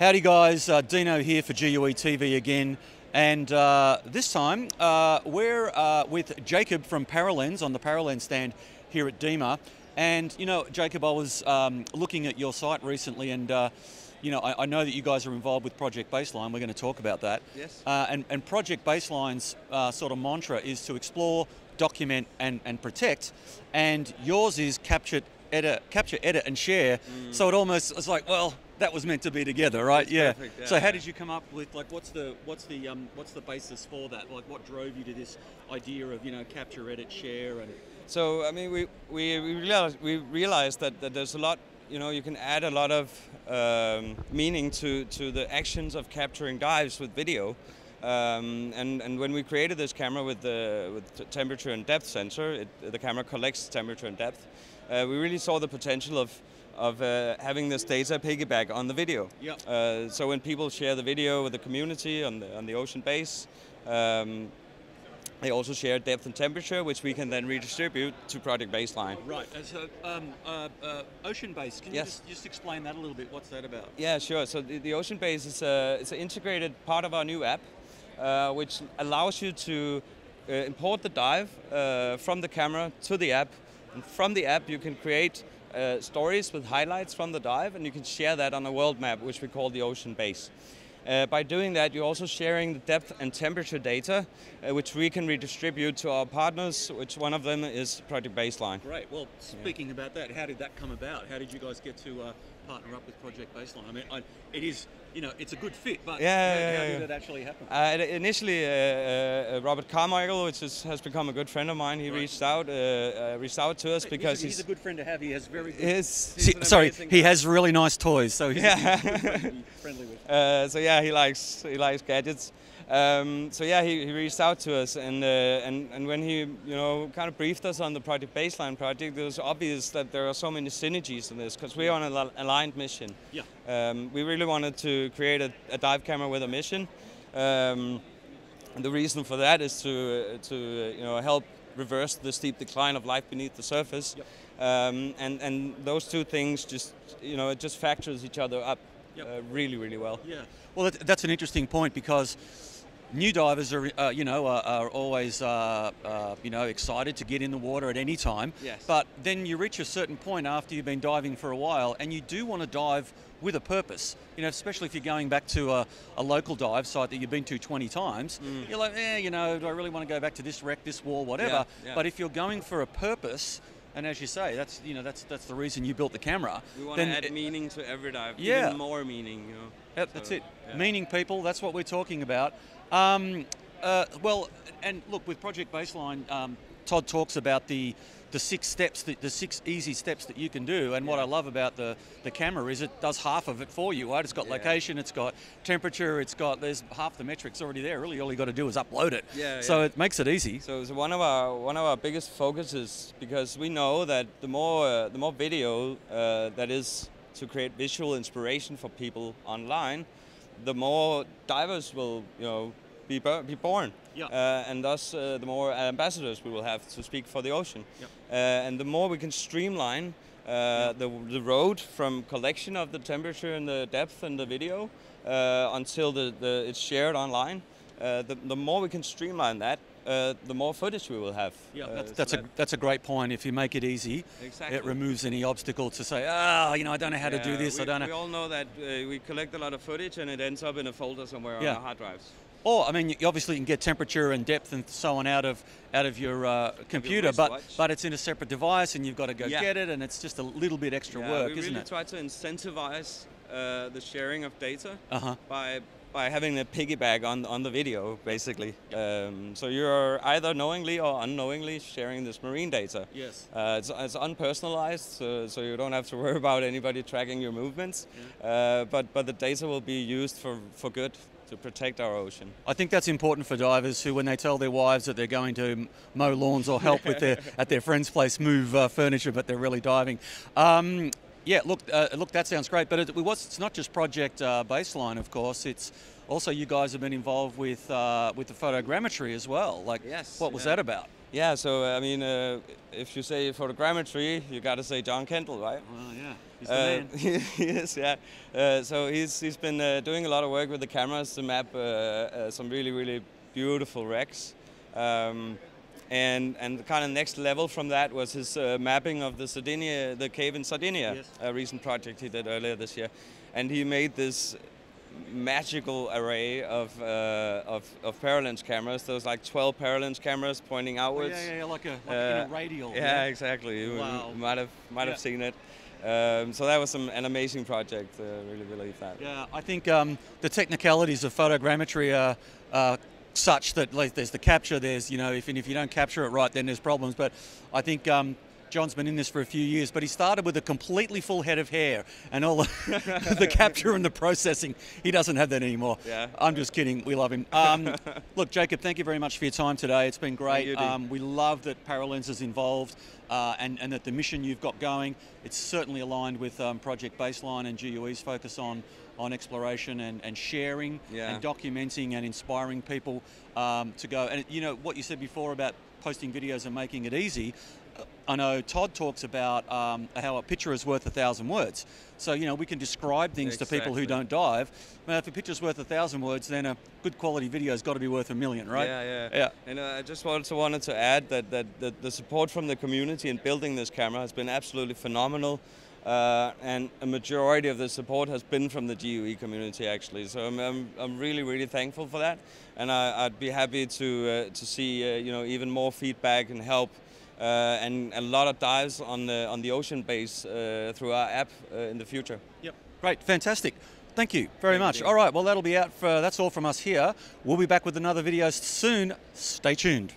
Howdy guys, Dino here for GUE TV again, and this time we're with Jacob from Paralenz on the Paralenz stand here at DEMA. And you know, Jacob, I was looking at your site recently, and you know, I know that you guys are involved with Project Baseline. We're going to talk about that. Yes. And Project Baseline's sort of mantra is to explore, document, and protect. And yours is capture, edit, and share. So it almost it's like, well, that was meant to be together, right? That's yeah. perfect, yeah. So how did you come up with, like, what's the basis for that? Like, what drove you to this idea of, you know, capture, edit, share, and So I mean, we realized that there's a lot, you know, you can add a lot of meaning to the actions of capturing dives with video. And when we created this camera with the temperature and depth sensor, the camera collects temperature and depth. We really saw the potential of having this data piggyback on the video. Yep. So when people share the video with the community on the ocean base, they also share depth and temperature, which we can then redistribute to Project Baseline. right? And so ocean base. Can you just explain that a little bit? What's that about? Yeah, sure. So the ocean base is it's an integrated part of our new app, which allows you to import the dive from the camera to the app. And from the app, you can create stories with highlights from the dive, and you can share that on a world map, which we call the ocean base. By doing that, you're also sharing the depth and temperature data, which we can redistribute to our partners, which one of them is Project Baseline. Great. Well, speaking about that, how did that come about? How did you guys get to partner up with Project Baseline? I mean, it is, you know, it's a good fit, but how did it actually happen? Initially, Robert Carmichael, which has become a good friend of mine, he reached out to us because he's a good friend to have. He has very good... he has really nice toys, so he's a good friend to be friendly with. So yeah, he likes gadgets. So yeah, he reached out to us, and when he, you know, kind of briefed us on the Project Baseline project, it was obvious that there are so many synergies in this because we're on an aligned mission. Yeah. We really wanted to create a dive camera with a mission, and the reason for that is to you know, help reverse the steep decline of life beneath the surface. Yep. And those two things just, you know, it just factors each other up. Yep. Really, really well. Yeah. Well, that's an interesting point because new divers are, you know, are always, you know, excited to get in the water at any time. Yes. But then you reach a certain point after you've been diving for a while, and you do want to dive with a purpose. You know, especially if you're going back to a local dive site that you've been to 20 times. You're like, you know, do I really want to go back to this wreck, this wall, whatever? Yeah. But if you're going for a purpose, and as you say, that's, you know, that's the reason you built the camera. We want to add meaning to every dive. Yeah. Even more meaning, you know. That's it. Yeah. Meaning, people. That's what we're talking about. Well, and look, with Project Baseline, Todd talks about the 6 steps, the 6 easy steps that you can do. And what I love about the camera is it does half of it for you, right? It's got location, it's got temperature, there's half the metrics already there. Really, all you got to do is upload it. So it makes it easy. So one of our biggest focuses, because we know that the more video that is to create visual inspiration for people online, the more divers will, you know, be born. And thus the more ambassadors we will have to speak for the ocean. And the more we can streamline the road from collection of the temperature and the depth and the video until it's shared online, the more we can streamline that, the more footage we will have. That's a great point. If you make it easy, it removes any obstacle to say, you know, I don't know how to do this. I don't know. We all know that we collect a lot of footage and it ends up in a folder somewhere on our hard drives. Or, I mean, you obviously can get temperature and depth and so on out of your computer, but it's in a separate device and you've got to go get it, and it's just a little bit extra work, isn't it? We really try to incentivize the sharing of data by having a piggyback on the video, basically. So you're either knowingly or unknowingly sharing this marine data. Yes. It's unpersonalized, so you don't have to worry about anybody tracking your movements. But the data will be used for good, to protect our ocean. I think that's important for divers who, when they tell their wives that they're going to mow lawns or help with at their friend's place move furniture, but they're really diving. Yeah, look, that sounds great. But it's not just Project Baseline, of course. It's also you guys have been involved with the photogrammetry as well. Like, what was that about? Yeah, so I mean, if you say photogrammetry, you got to say John Kendall, right? Well, yeah, he's the man. He is, yeah. So he's been doing a lot of work with the cameras to map some really beautiful wrecks. And the kind of next level from that was his mapping of the Sardinia, the cave in Sardinia, Yes. a recent project he did earlier this year, and he made this magical array of Paralenz cameras. There was like 12 Paralenz cameers pointing outwards. Oh, yeah, like in a radial. Yeah, exactly. Wow. You might have seen it. So that was an amazing project. Really believe that. Yeah, I think the technicalities of photogrammetry are such that, like, there's the capture. There's, you know, if you don't capture it right, then there's problems. But I think John's been in this for a few years, but he started with a completely full head of hair and all the capture and the processing. He doesn't have that anymore. Yeah. I'm just kidding. We love him. Look, Jacob, thank you very much for your time today. It's been great. We love that Paralenz is involved and that the mission you've got going, it's certainly aligned with Project Baseline and GUE's focus on exploration and sharing and documenting and inspiring people to go. And you know, what you said before about posting videos and making it easy, I know Todd talks about how a picture is worth 1,000 words. So, you know, we can describe things to people who don't dive. Well, if a picture's worth 1,000 words, then a good quality video's got to be worth 1,000,000, right? Yeah. And I just wanted to add that the support from the community in building this camera has been absolutely phenomenal. And a majority of the support has been from the GUE community, actually. So I'm really thankful for that, and I'd be happy to see you know, even more feedback and help, and a lot of dives on the ocean base through our app in the future. Yep, great, fantastic. Thank you very much. you. All right, well, that'll be out. That's all from us here. We'll be back with another video soon. Stay tuned.